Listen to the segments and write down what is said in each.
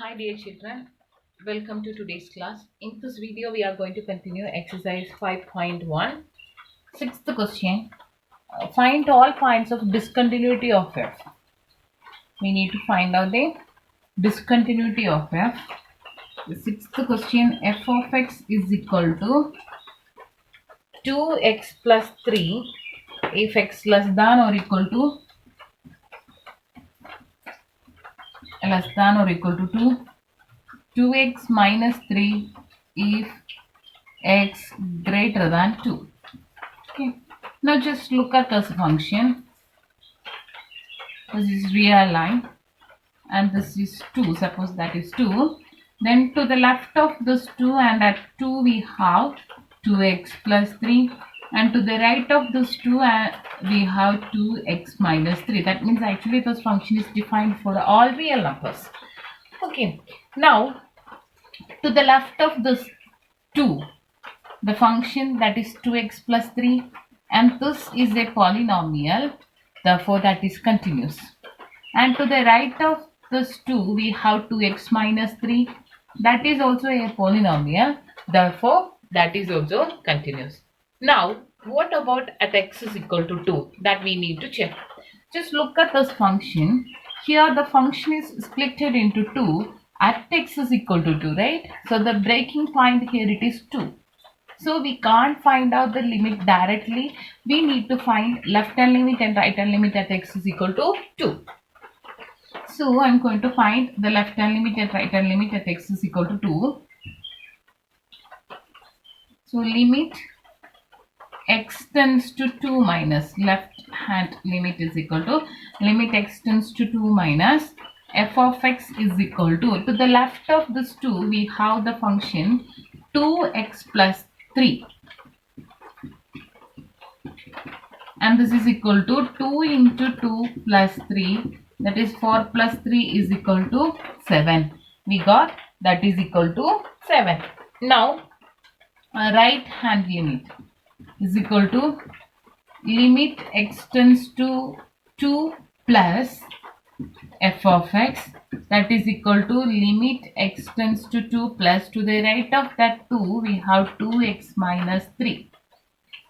Hi dear children, welcome to today's class. In this video we are going to continue exercise 5.1. Sixth question, find all points of discontinuity of f. We need to find out the discontinuity of f. The sixth question, f of x is equal to 2x plus 3 if x less than or equal to 2, 2x minus 3 if x greater than 2. Okay, now just look at this function. This is real line and this is 2. Suppose that is 2. Then to the left of this 2 and at 2 we have 2x plus 3, and to the right of this 2 we have 2x minus 3. That means actually this function is defined for all real numbers. Okay, now to the left of this 2, the function that is 2x plus 3, and this is a polynomial, therefore that is continuous. And to the right of this 2 we have 2x minus 3, that is also a polynomial, therefore that is also continuous. Now what about at x is equal to 2? That we need to check. Just look at this function. Here the function is splitted into 2 at x is equal to 2, right? So the breaking point here it is 2. So we can't find out the limit directly. We need to find left hand limit and right hand limit at x is equal to 2. So I'm going to find the left hand limit and right hand limit at x is equal to 2. So limit x tends to 2 minus left hand limit is equal to limit x tends to 2 minus f of x is equal to the left of this 2 we have the function 2x plus 3, and this is equal to 2 into 2 plus 3, that is 4 plus 3 is equal to 7. We got that is equal to 7. Now right hand limit is equal to limit x tends to 2 plus f of x, that is equal to limit x tends to 2 plus to the right of that 2 we have 2x minus 3,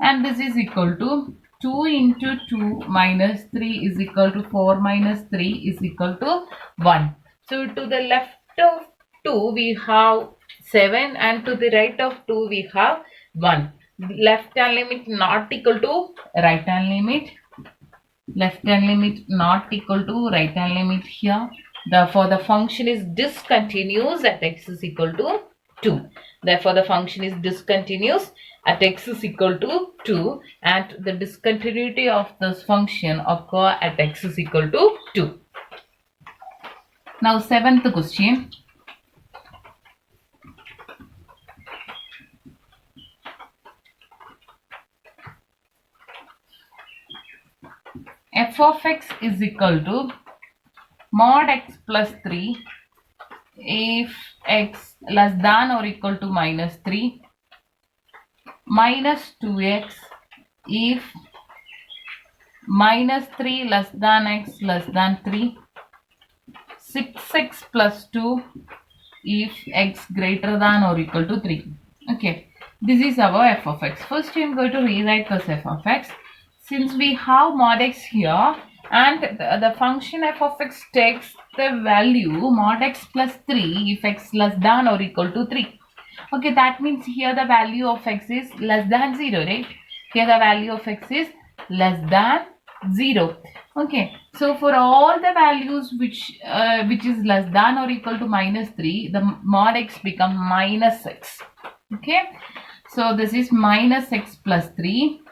and this is equal to 2 into 2 minus 3 is equal to 4 minus 3 is equal to 1. So to the left of 2 we have 7 and to the right of 2 we have 1. Left hand limit not equal to right hand limit. Left hand limit not equal to right hand limit here. Therefore the function is discontinuous at x is equal to 2. Therefore the function is discontinuous at x is equal to 2, and the discontinuity of this function occur at x is equal to 2. Now seventh question. F of x is equal to mod x plus 3 if x less than or equal to minus 3, minus 2x if minus 3 less than x less than 3, 6x plus 2 if x greater than or equal to 3. Okay, this is our f of x. First I am going to rewrite this f of x. Since we have mod x here and the function f of x takes the value mod x plus 3 if x less than or equal to 3. Okay, that means here the value of x is less than 0, right? Here the value of x is less than 0. Okay, so for all the values which is less than or equal to minus 3, the mod x become minus x. Okay, so this is minus x plus 3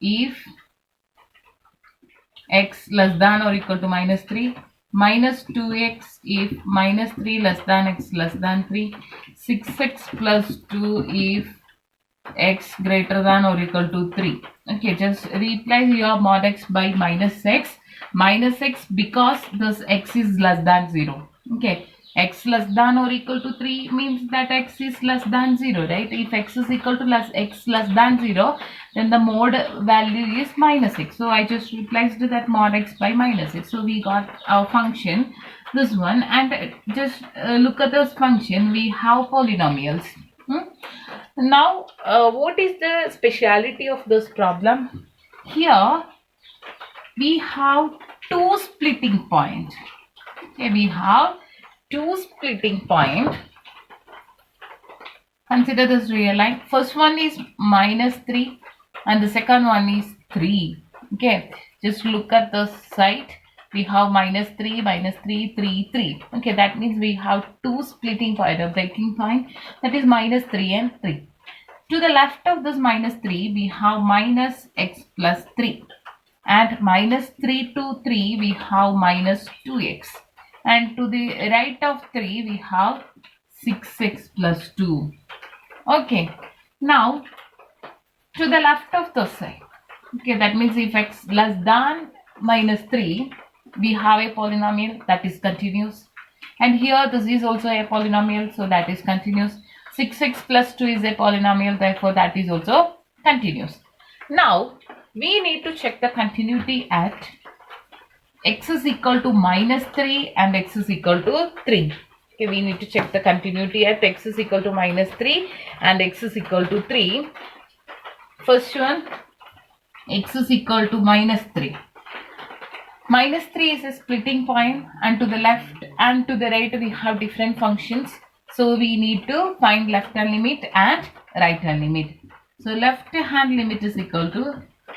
if x less than or equal to minus 3, minus 2x if minus 3 less than x less than 3, 6x plus 2 if x greater than or equal to 3. Okay, just replace your mod x by minus x because this x is less than 0. Okay, x less than or equal to 3 means that x is less than 0, right? If x is equal to x less than 0, then the mod value is minus x. So I just replaced that mod x by minus x. So we got our function this one, and just look at this function. We have polynomials. Now, what is the speciality of this problem? Here we have two splitting point. Okay, we have two splitting point. Consider this real line. First one is -3 and the second one is 3. Okay, just look at the side. We have -3, -3, 3, 3. Okay, that means we have two splitting point or breaking point, that is -3 and 3. To the left of this -3, we have -x plus 3. And -3 to 3, we have -2x. And to the right of 3, we have 6x plus 2. Okay, now to the left of the side. Okay, that means if x less than -3, we have a polynomial that is continuous. And here this is also a polynomial, so that is continuous. 6x plus 2 is a polynomial, therefore that is also continuous. Now we need to check the continuity at x is equal to -3 and x is equal to 3. Okay, we need to check the continuity at x is equal to -3 and x is equal to 3. First one, x is equal to -3. -3 is a splitting point, and to the left and to the right we have different functions. So we need to find left hand limit and right hand limit. So left hand limit is equal to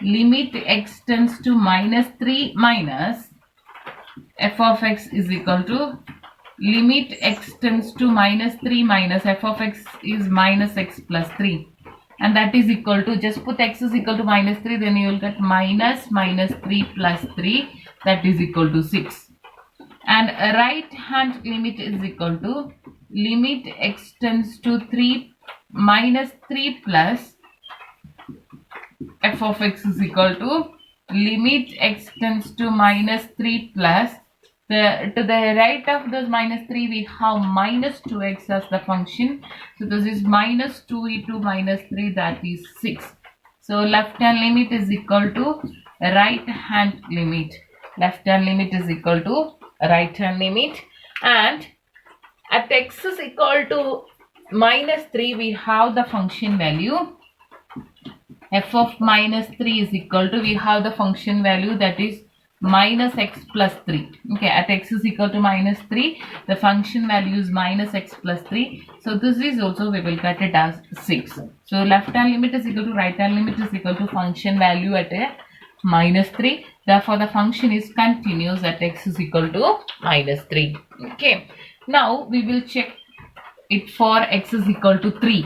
limit x tends to -3 minus f of x is equal to limit x tends to -3 minus f of x is -x plus 3, and that is equal to, just put x is equal to -3, then you will get -3 plus 3, that is equal to 6. And right hand limit is equal to limit x tends to 3 -3 plus f of x is equal to limit x tends to -3 plus to the right of this -3 we have -2x as the function. So this is -2 into -3, that is 6. So left hand limit is equal to right hand limit. Left hand limit is equal to right hand limit, and at x is equal to -3 we have the function value f of -3 is equal to, we have the function value that is -x plus 3. Okay, at x is equal to -3, the function value is -x plus 3. So this is also, we will get it as 6. So left hand limit is equal to right hand limit is equal to function value at a -3. Therefore the function is continuous at x is equal to -3. Okay, now we will check it for x is equal to 3.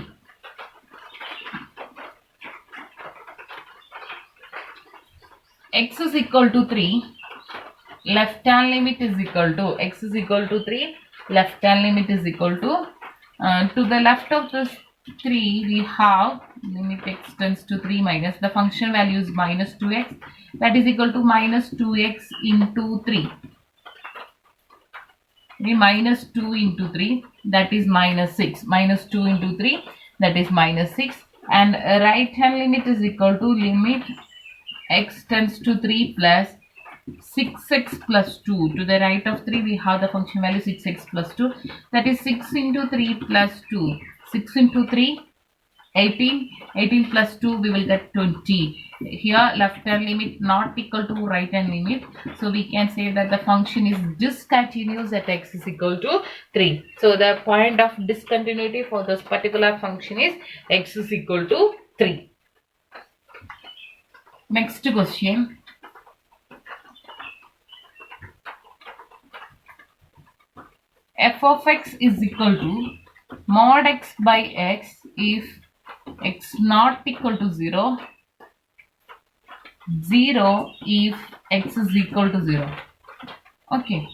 X is equal to 3, left hand limit is equal to, x is equal to 3, left hand limit is equal to the left of this 3 we have limit x tends to 3 minus, the function value is -2x, that is equal to -2x into 3. -2 into 3, that is -6. -2 into 3, that is -6. And right hand limit is equal to limit x tends to 3 plus 6x plus 2. To the right of 3 we have the function value 6x plus 2, that is 6 into 3 plus 2. 6 into 3, 18. 18 plus 2, we will get 20. Here left hand limit not equal to right hand limit, so we can say that the function is discontinuous at x is equal to 3. So the point of discontinuity for this particular function is x is equal to 3. Next question. F of x is equal to mod x by x if x not equal to 0, 0 if x is equal to 0. Okay.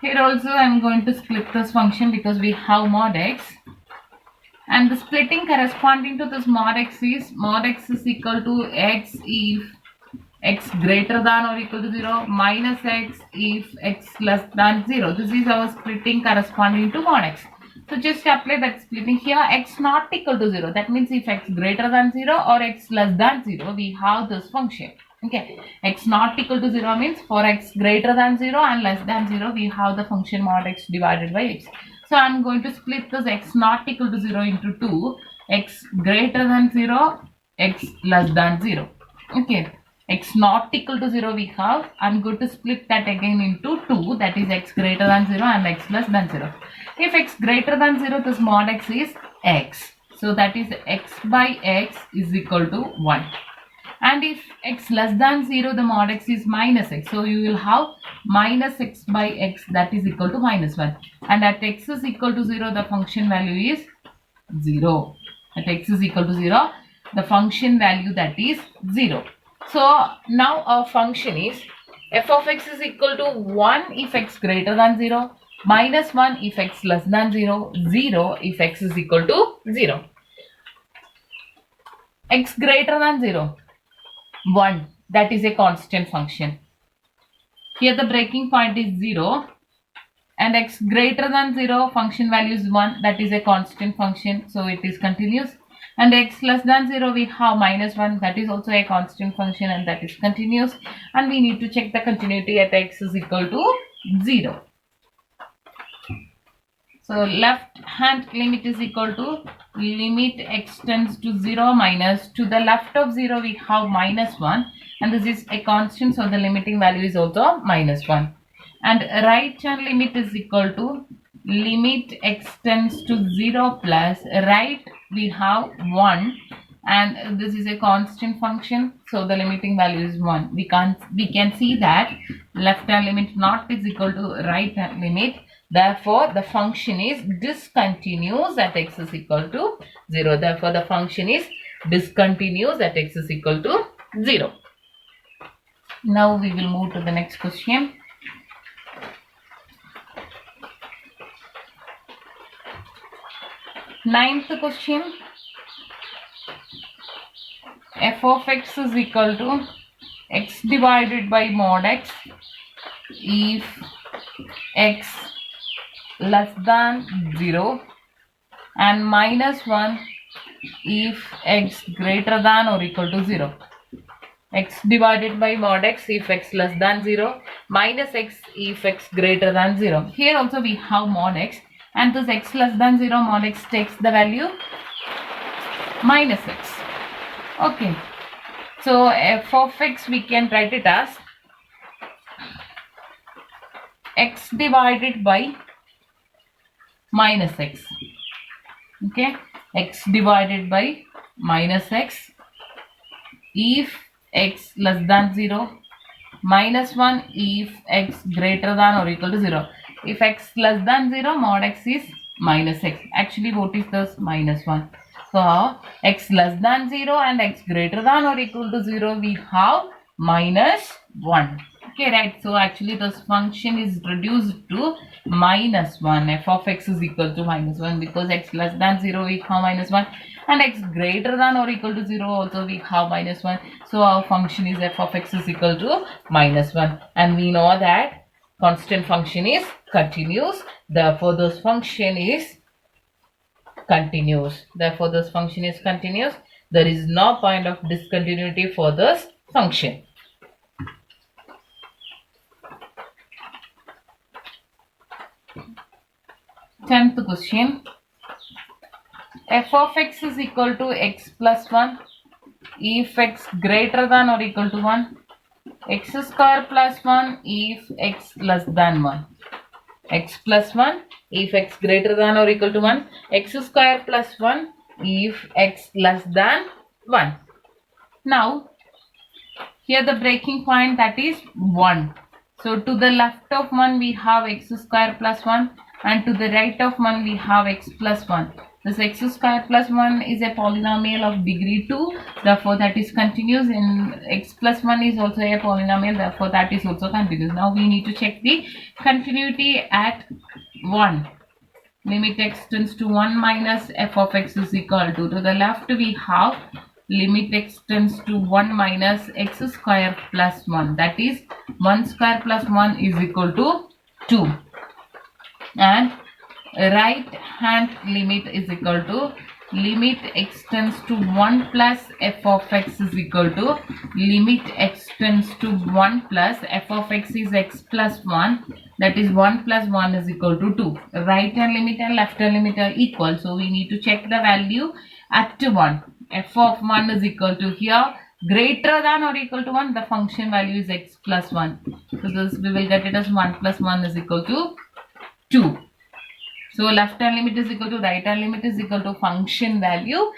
Here also I am going to split this function because we have mod x. And the splitting corresponding to this mod x is equal to x if x greater than or equal to 0 minus x if x less than 0. This is our splitting corresponding to mod x. So just apply that splitting here. X not equal to 0, that means if x greater than 0 or x less than 0 we have this function. Okay, x not equal to 0 means for x greater than 0 and less than 0 we have the function mod x divided by x. So I'm going to split this x not equal to 0 into 2, x greater than 0, x less than 0. Okay, x not equal to 0 we have, I'm going to split that again into 2, that is x greater than 0 and x less than 0. If x greater than 0, this mod x is x. So that is x by x is equal to 1. And if x less than 0, the mod x is minus x. So you will have minus x by x, that is equal to minus 1. And at x is equal to 0, the function value is 0. At x is equal to 0, the function value that is 0. So now our function is f of x is equal to 1 if x greater than 0, minus 1 if x less than 0, 0 if x is equal to 0. X greater than 0. 1, that is a constant function. Here the breaking point is 0 and x greater than 0 function value is 1, that is a constant function, so it is continuous. And x less than 0 we have minus 1, that is also a constant function and that is continuous, and we need to check the continuity at x is equal to 0. So left hand limit is equal to limit x tends to 0 minus, to the left of 0 we have minus 1 and this is a constant, so the limiting value is also minus 1. And right hand limit is equal to limit x tends to 0 plus, right we have 1 and this is a constant function, so the limiting value is 1. We can see that left hand limit not is equal to right hand limit. Therefore, the function is discontinuous at x is equal to 0. Therefore, the function is discontinuous at x is equal to 0. Now we will move to the next question. Ninth question. F of x is equal to x divided by mod x if x less than 0 and minus 1 if x greater than or equal to 0. X divided by mod x if x less than 0, minus x if x greater than 0. Here also we have mod x and this x less than 0 mod x takes the value minus x. Okay, so f of x we can write it as x divided by minus x. Okay, x divided by minus x if x less than 0, minus 1 if x greater than or equal to 0. If x less than 0, mod x is minus x. Actually, what is this? Minus 1. So, x less than 0 and x greater than or equal to 0, we have minus 1. Okay, right. So, actually, this function is reduced to minus 1. F of x is equal to minus 1 because x less than 0, we have minus 1. And x greater than or equal to 0 also we have minus 1. So, our function is f of x is equal to minus 1. And we know that constant function is continuous. Therefore, this function is continuous. Therefore, this function is continuous. There is no point of discontinuity for this function. Tenth question. F of x is equal to x plus 1 if x greater than or equal to 1. X square plus 1 if x less than 1. X plus 1 if x greater than or equal to 1. X square plus 1 if x less than 1. Now, here the breaking point that is 1. So, to the left of 1 we have x square plus 1 and to the right of 1 we have x plus 1. This x square plus 1 is a polynomial of degree 2, therefore that is continuous, and x plus 1 is also a polynomial, therefore that is also continuous. Now we need to check the continuity at 1. Limit x tends to 1 minus f of x is equal to the left we have limit x tends to 1 minus x square plus 1, that is 1 square plus 1 is equal to 2. And right hand limit is equal to limit x tends to 1 plus f of x is equal to limit x tends to 1 plus f of x is x plus 1, that is 1 plus 1 is equal to 2. Right hand limit and left hand limit are equal, so we need to check the value at 1. F of 1 is equal to here greater than or equal to 1, the function value is x plus 1. So this we will get it as 1 plus 1 is equal to 2. So left hand limit is equal to right hand limit is equal to function value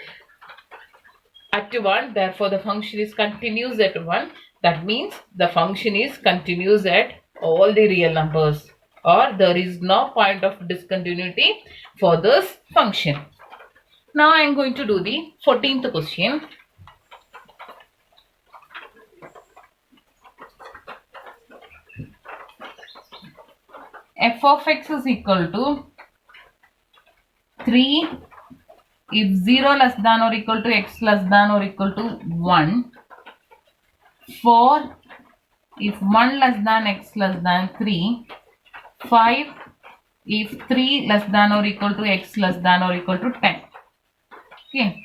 at 1. Therefore, the function is continuous at 1. That means the function is continuous at all the real numbers, or there is no point of discontinuity for this function. Now I am going to do the 14th question. F of x is equal to 3 if 0 less than or equal to x less than or equal to 1, 4 if 1 less than x less than 3, 5 if 3 less than or equal to x less than or equal to 10. Okay.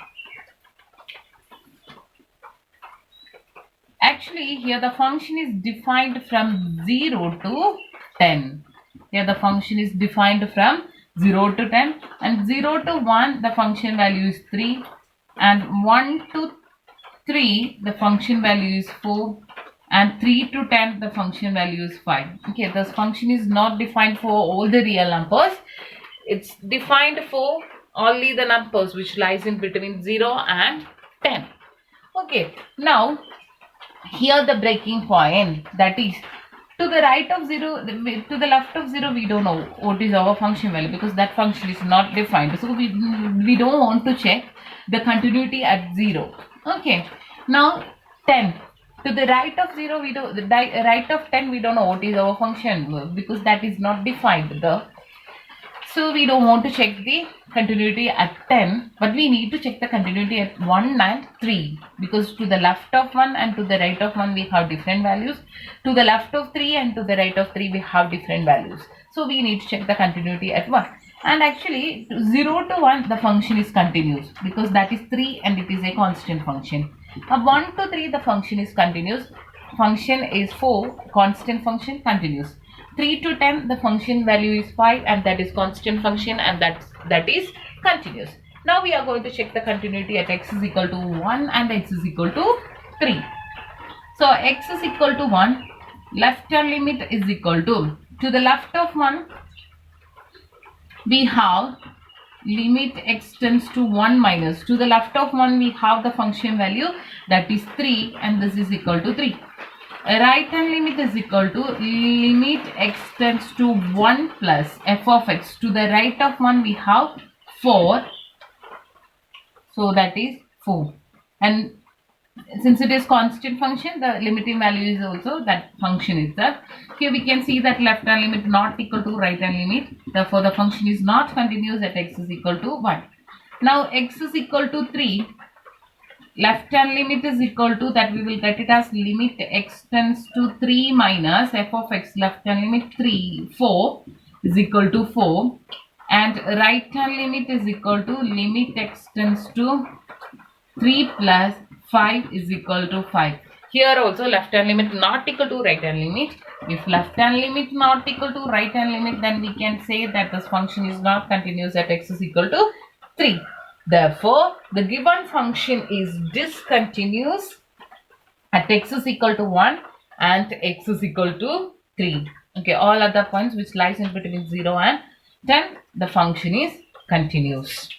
Actually, here the function is defined from 0 to 10. Here the function is defined from 0 to 10, and 0 to 1 the function value is 3, and 1 to 3 the function value is 4, and 3 to 10 the function value is 5. Okay, this function is not defined for all the real numbers. It's defined for only the numbers which lies in between 0 and 10. Okay, now here the breaking point, that is to the right of 0, to the left of 0, we don't know what is our function value because that function is not defined. So we don't want to check the continuity at 0. Okay, now 10. To the right of 0, we don't, the right of 10, we don't know what is our function because that is not defined. So we don't want to check the continuity at 10, but we need to check the continuity at 1 and 3 because to the left of 1 and to the right of 1 we have different values. To the left of 3 and to the right of 3 we have different values. So we need to check the continuity at 1. And actually 0 to 1 the function is continuous because that is 3 and it is a constant function. 1 to 3 the function is continuous. Function is 4, constant function, continuous. 3 to 10 the function value is 5 and that is constant function and that is continuous. Now we are going to check the continuity at x is equal to 1 and x is equal to 3. So x is equal to 1, left hand limit is equal to the left of 1 we have limit x tends to 1 minus, to the left of 1 we have the function value that is 3 and this is equal to 3. Right hand limit is equal to limit x tends to 1 plus f of x. To the right of 1 we have 4. So that is 4. And since it is constant function, the limiting value is also that function itself. Here we can see that left hand limit not equal to right hand limit. Therefore the function is not continuous at x is equal to 1. Now x is equal to 3. Left hand limit is equal to, that we will get it as limit x tends to 3 minus f of x, left hand limit 4 is equal to 4, and right hand limit is equal to limit x tends to 3 plus 5 is equal to 5. Here also left hand limit not equal to right hand limit. If left hand limit not equal to right hand limit, then we can say that this function is not continuous at x is equal to 3. Therefore, the given function is discontinuous at x is equal to 1 and x is equal to 3. Okay, all other points which lies in between 0 and 10, the function is continuous.